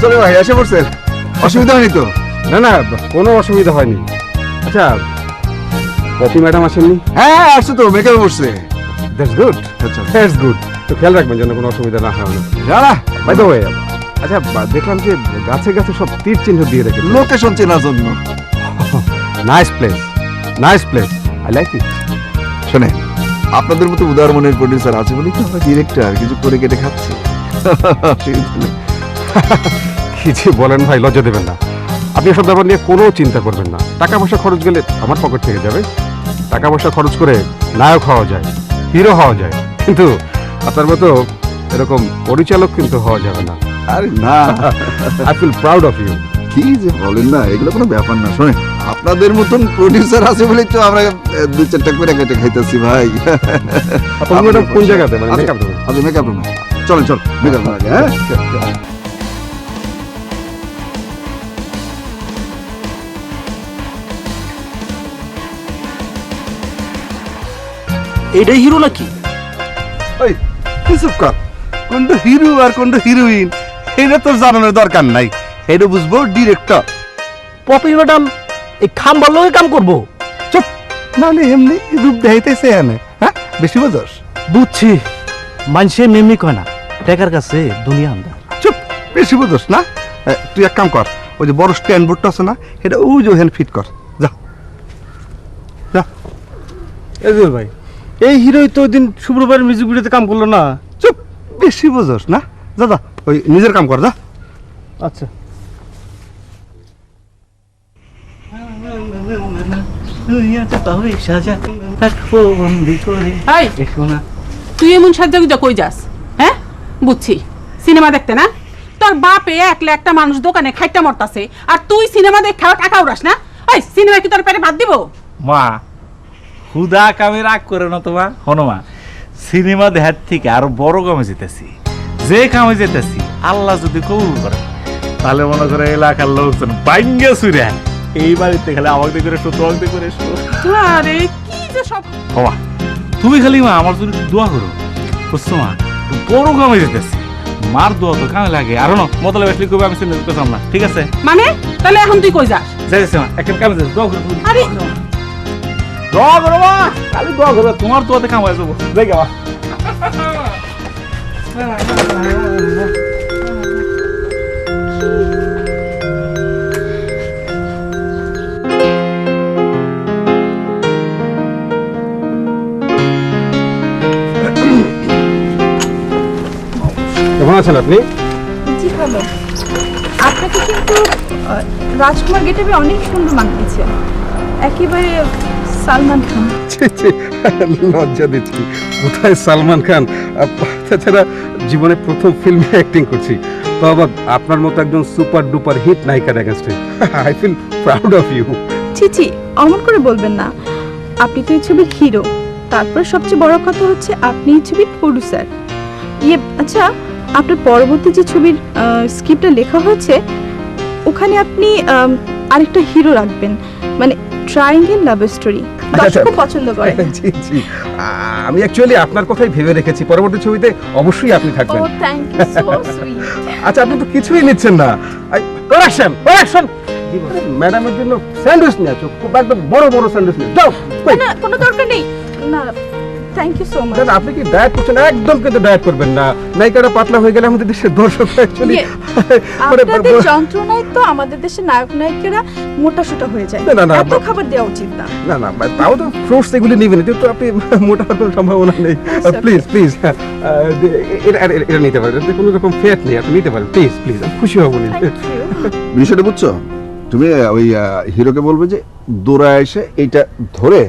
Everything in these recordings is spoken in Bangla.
চলে ভাই এসে পড়ছেন, অসুবিধা হয়নি তো? না না, কোনো অসুবিধা হয়নি। আচ্ছা, পপি ম্যাডাম আসেননি? হ্যাঁ আসছে তো, মেকআপে বসছে। দ্যাটস গুড, আচ্ছা দ্যাটস গুড। তো খেয়াল রাখবেন যেন কোনো অসুবিধা না হয়। না বাই দ্য ওয়ে, আচ্ছা দেখলাম যে গাছে গাছে সব তীর চিহ্ন দিয়ে রেখেছে। লোকেশন চেনার জন্য। Nice place, nice place, I like it. শোনে, আপনাদের মতো উদার মনের প্রডিউসার আছে বলেই তো আমরা ডিরেক্টর কিছু করে কেটে খাচ্ছি। কি যে বলেন ভাই, লজ্জা দেবেন না। আপনি এসব ব্যাপার নিয়ে কোনো চিন্তা করবেন না। টাকা পয়সা খরচ গেলে আমার পকেট থেকে যাবে। টাকা পয়সা খরচ করে নায়ক হওয়া যায়, হিরো হওয়া যায়, কিন্তু আপনার মতো এরকম পরিচালক কিন্তু হওয়া যাবে না। আরে না, I feel proud of you. কি যে বলেন না, এগুলো কোনো ব্যাপার না। শোনেন, আপনাদের মতন প্রডিউসার আছে বলেই তো আমরা 2-4টা করে কেটে খাইতেছি ভাই। আপনার ম্যাডাম কোন জায়গাতে, মানে মেকআপ রুমে? আচ্ছা মেকআপ রুমে চলেন, চল মেকআপ রুমে আগে। হ্যাঁ এটাই হিরো নাকি? ওই কিছু কর, কোনটা হিরো আর কোনটা হিরোইন এটা তোর জানানোর দরকার নাই, এটা বুঝবো ডিরেক্টর। পপি ম্যাডাম এই খাম্বার লগে কাম করবো? চুপ, নাহলে এমনি রূপ দেখাইতেছে এনে। হ্যাঁ বেশি বোঝস? বুঝছি, মানুষে মেমনি কয় না, টেকার কাছে দুনিয়া আন্দা। চুপ, বেশি বোঝস না। তুই এক কাম কর, ওই যে বড় স্ট্যান্ড বোর্ডটা আছে না, এটা ওই যে ওখানে ফিট কর। যা যা। এজুল ভাই, এই হিরোই তো ওই দিন শুক্রবার মিউজিক ভিডিওতে কাম করলো না? চুপ, বেশি বোঝস না। যা যা, ওই নিজের কাম কর যা। আচ্ছা। তুই এমন সাজ্জাগুজা কই যাস? হ্যাঁ বুঝছি, সিনেমা দেখতে না? তোর বাপে একলা একটা মানুষ দোকানে খাইটা মরতাছে, আর তুই সিনেমা দেখে খাওয়া টাকা উড়াস না? ওই সিনেমা কি তোর পেটে ভাত দিব? মা হুদা কামে রাগ করে না তোমা, হনুমা সিনেমা দেখার থেকে আরো বড় কামে যেতেছি। যে কামে যেতেছি আল্লাহ যদি কবুল করে, তাহলে মনে করে এলাকার লোকজন বাইঙ্গে সুরে এই বাড়িতে খালি আমাকে করে এসো, তোমাকে করে এসো। আরে কি যে সব। বাবা তুমি খালি মা আমার জন্য দোয়া করো, বুঝছো মা? বড় কামে যেতেছি, মার দোয়া তো কামে লাগে। আর না মতলে বেশি কবে আমি সিনেমা করতাম না, ঠিক আছে? মানে তাহলে এখন তুই কই যাস? যাইতেছে মা, এখন কামে যাচ্ছে, দোয়া করো। আরে দোয়া করো মা, খালি দোয়া করো, তোমার দোয়াতে কামাই যাবো। যাই গা। কেমন আছেন আপনি? জি ভালো। আপনাকে কিন্তু রাজকুমার গেটআপে অনেক সুন্দর মানিয়েছে, একেবারে সালমান খান। ছি, ছি, লজ্জা দিচ্ছি। কোথায় সালমান খান? তাছাড়া জীবনে প্রথম ফিল্মে অ্যাক্টিং করছি, তো আবার আপনার মতো একজন সুপার ডুপার হিট নায়িকার এগেইনস্টে। I feel proud of you. ছি ছি, অমন করে বলবেন না। আপনি তো এই ছবির হিরো, তারপর সবচেয়ে বড় কথা হচ্ছে আপনি এই ছবির প্রোডিউসার। আচ্ছা, আপনার পরবর্তী যে ছবির স্ক্রিপ্টটা লেখা হয়েছে, ওখানে আপনি আরেকটা হিরো রাখবেন, মানে ট্রায়াঙ্গেল লাভ স্টোরি। দর্শক খুব পছন্দ করে। জি জি, আমি অ্যাকচুয়ালি আপনার কথাই ভেবে রেখেছি, পরবর্তী ছবিতে অবশ্যই আপনি থাকবেন। ও থ্যাংক ইউ সো সুইট। আচ্ছা, আপনি তো কিছুই নিচ্ছেন না। কারেকশন কারেকশন, ম্যাডামের জন্য স্যান্ডউইচ নিয়ে আসো, খুব একদম বড় বড় স্যান্ডউইচ নিয়ে যাও। না কোনো দরকার নেই। না থ্যাংক ইউ সো মাচ। দাদা, আপনি কি ডায়েট করছেন? একদম কিন্তু ডায়েট করবেন না। নায়িকাটা পাতলা হয়ে গেলে আমাদের দেশের দর্শক অ্যাকচুয়ালি আপনাদের যন্ত্রণায় তো আমাদের দেশের নায়ক নায়িকারা মোটাসোটা হয়ে যায়। না, না, না, এত খাবার দেওয়া উচিত না। না না, তাও তো ফ্রুটস এগুলি নেবেন, কিন্তু আপনি মোটা হওয়ার কোনো সম্ভাবনা নেই। প্লিজ প্লিজ, এটা নিতে পারেন, এতে কোনো রকম ফ্যাট নেই, আপনি নিতে পারেন। প্লিজ প্লিজ, আমি খুশি হব না। Thank you. বিষয়টা বুঝছো? তুমি ওই হিরোকে বলবে যে দৌড়া এসে এইটা ধরে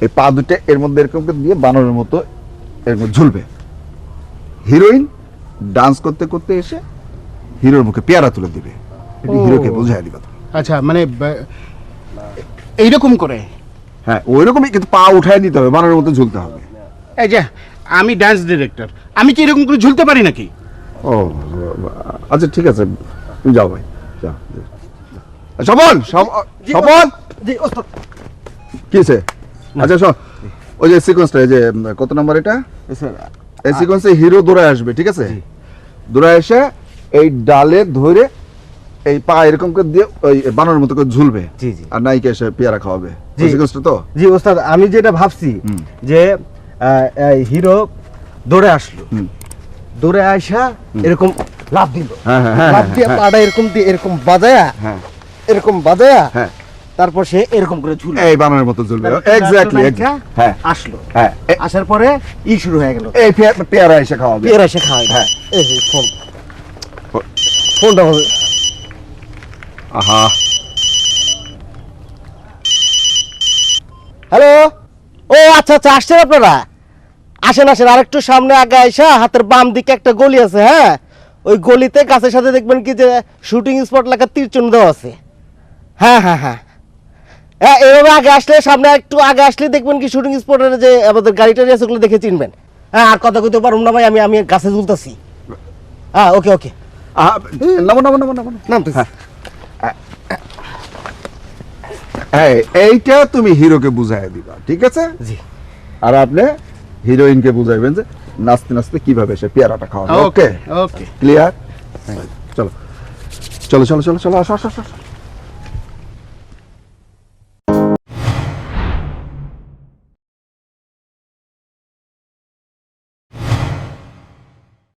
এই পা দুটো এর মধ্যে এরকম করে দিয়ে বানরের মতো এরকম ঝুলবে। হিরোইন ডান্স করতে করতে এসে হিরোর মুখে পেয়ারা তুলে দিবে। হিরোকে বোঝায় দিবা। আচ্ছা, মানে এইরকম করে? হ্যাঁ ওই রকমই, কিন্তু পা উঠায় নিতে হবে, বানরের মতো ঝুলতে হবে। এই যে আমি ডান্স ডিরেক্টর, আমি কি এরকম করে ঝুলতে পারি নাকি? ও আচ্ছা ঠিক আছে, তুমি যাও ভাই, যাও। সবল সবল কি আছে? আচ্ছা শোন, ওই যে সিকোয়েন্সটা, এই যে কত নাম্বার এটা, এই সিকোয়েন্সে হিরো দৌড়ায় আসবে, ঠিক আছে? দৌড়ায় এসে এই ডালে ধরে এই পা এরকম করে দিয়ে ওই বানরের মতো করে ঝুলবে। জি, জি। আর নায়িকা এসে পেয়ারা খাওয়াবে। জি। বুঝতে পারছো তো? জি ওস্তাদ, আমি যেটা ভাবছি হুম। যে এই হিরো দৌড়ে আসলো, হুম। দৌড়ে আসা এরকম লাফ দিল, হ্যাঁ, হ্যাঁ, হ্যাঁ, লাফ দিয়ে হ্যাঁ। পাটা এরকম দিয়ে এরকম বাজায়া, হ্যাঁ এরকম বাজায়া, হ্যাঁ তারপর সে এরকম করে ঝুলে এই বানরের মতো ঝুলবে। তারপর এক্স্যাক্টলি। নায়িকা হ্যাঁ আসলো, হ্যাঁ আসার পরে শুরু হয়ে গেল, এই পেয়ারা এসে খাওয়াবে। পেয়ারা এসে খাওয়াই। হ্যাঁ। এই যে ফোন, ফোনটা হবে। আহা হ্যালো, ও আচ্ছা আচ্ছা, আসছেন আপনারা? আসেন আসেন, আরেকটু সামনে আগে আইসা হাতের বাম দিকে একটা গলি আছে, হ্যাঁ ওই গলিতে গাছের সাথে দেখবেন কি যে শুটিং স্পট লেখা তীর চিহ্ন দেওয়া আছে। হ্যাঁ হ্যাঁ হ্যাঁ হ্যাঁ, এইভাবে আগে আসলে, সামনে একটু আগে আসলে দেখবেন কি শুটিং স্পটের যে আমাদের গাড়িটা আছে ওগুলো দেখে চিনবেন। হ্যাঁ, আর কথা কইতে পারুম না ভাই, আমি আমি গাছে ঝুলতেছি। হ্যাঁ ওকে ওকে, আহা, নামো নামো নামো নামো। নামতেছি। হ্যাঁ এইটা তুমি হিরোকে বুঝাই দিবা, ঠিক আছে? জি। আর আপনি হিরোইনকে বুঝাইবেন যে নাচতে নাচতে কিভাবে সে পেয়ারাটা খাওয়াবে। ওকে ওকে। ক্লিয়ার? চলো চলো চলো চলো চলো, আসো আসো আসো।